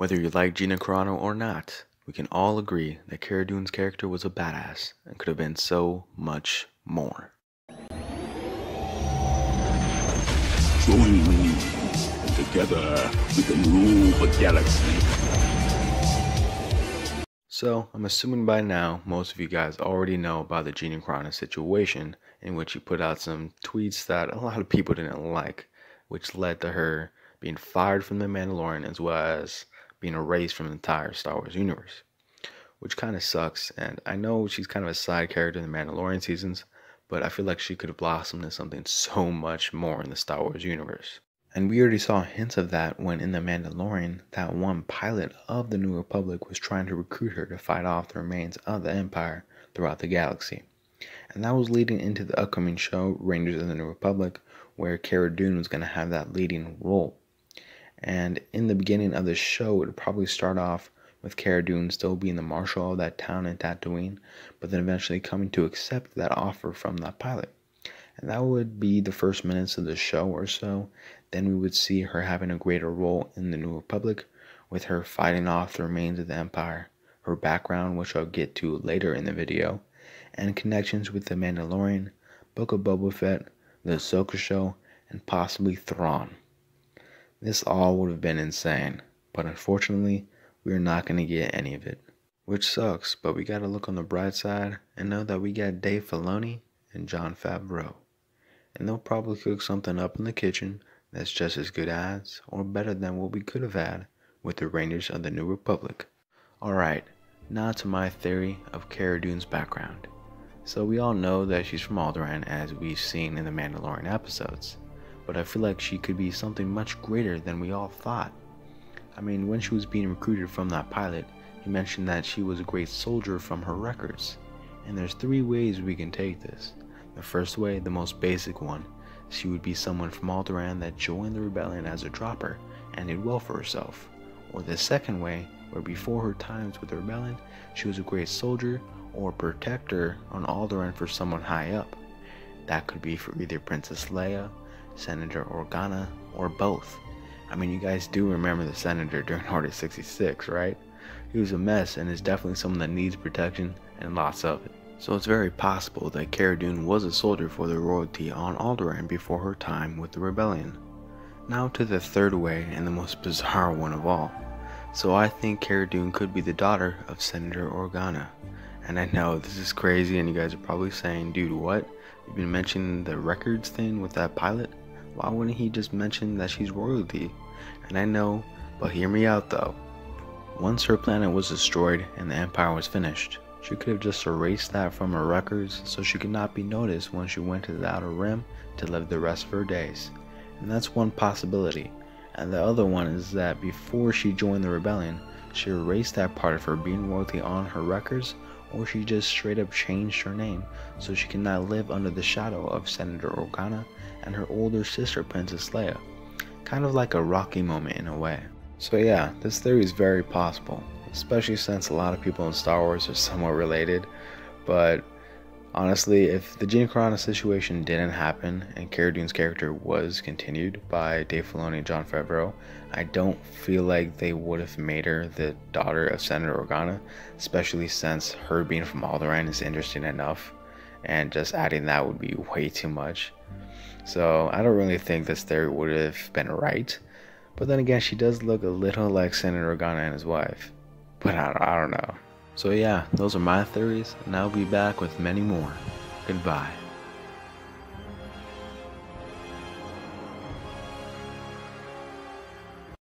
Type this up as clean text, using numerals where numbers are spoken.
Whether you like Gina Carano or not, we can all agree that Cara Dune's character was a badass and could have been so much more. Join me, and together we can rule the galaxy. So, I'm assuming by now most of you guys already know about the Gina Carano situation, in which he put out some tweets that a lot of people didn't like, which led to her being fired from The Mandalorian as well as being erased from the entire Star Wars universe, which kind of sucks. And I know she's kind of a side character in the Mandalorian seasons, but I feel like she could have blossomed into something so much more in the Star Wars universe. And we already saw hints of that when in The Mandalorian, that one pilot of the New Republic was trying to recruit her to fight off the remains of the Empire throughout the galaxy. And that was leading into the upcoming show, Rangers of the New Republic, where Cara Dune was going to have that leading role. And in the beginning of the show, it would probably start off with Cara Dune still being the marshal of that town in Tatooine, but then eventually coming to accept that offer from that pilot. And that would be the first minutes of the show or so. Then we would see her having a greater role in the New Republic, with her fighting off the remains of the Empire, her background, which I'll get to later in the video, and connections with the Mandalorian, Book of Boba Fett, the Ahsoka show, and possibly Thrawn. This all would have been insane, but unfortunately, we are not going to get any of it. Which sucks, but we gotta look on the bright side and know that we got Dave Filoni and Jon Favreau. And they'll probably cook something up in the kitchen that's just as good as, or better than what we could have had with the Rangers of the New Republic. Alright, now to my theory of Cara Dune's background. So we all know that she's from Alderaan, as we've seen in the Mandalorian episodes, but I feel like she could be something much greater than we all thought. I mean, when she was being recruited from that pilot, he mentioned that she was a great soldier from her records. And there's three ways we can take this. The first way, the most basic one, she would be someone from Alderaan that joined the rebellion as a dropper and did well for herself. Or the second way, where before her times with the rebellion, she was a great soldier or protector on Alderaan for someone high up. That could be for either Princess Leia, Senator Organa, or both. I mean, you guys do remember the Senator during Order 66, right? He was a mess and is definitely someone that needs protection and lots of it. So it's very possible that Cara Dune was a soldier for the royalty on Alderaan before her time with the rebellion. Now to the third way and the most bizarre one of all. So I think Cara Dune could be the daughter of Senator Organa. And I know this is crazy and you guys are probably saying, dude, what? You've been mentioning the records thing with that pilot? Why wouldn't he just mention that she's royalty? And I know, but hear me out though. Once her planet was destroyed and the Empire was finished, she could have just erased that from her records so she could not be noticed when she went to the Outer Rim to live the rest of her days. And that's one possibility. And the other one is that before she joined the rebellion, she erased that part of her being royalty on her records, or she just straight up changed her name so she cannot live under the shadow of Senator Organa and her older sister Princess Leia. Kind of like a Rocky moment in a way. So yeah, this theory is very possible, especially since a lot of people in Star Wars are somewhat related. But honestly, if the Gina Carano situation didn't happen and Cara Dune's character was continued by Dave Filoni and Jon Favreau, I don't feel like they would have made her the daughter of Senator Organa, especially since her being from Alderaan is interesting enough, and just adding that would be way too much. So I don't really think this theory would have been right. But then again, she does look a little like Senator Organa and his wife. But I don't know. So yeah, those are my theories, and I'll be back with many more. Goodbye.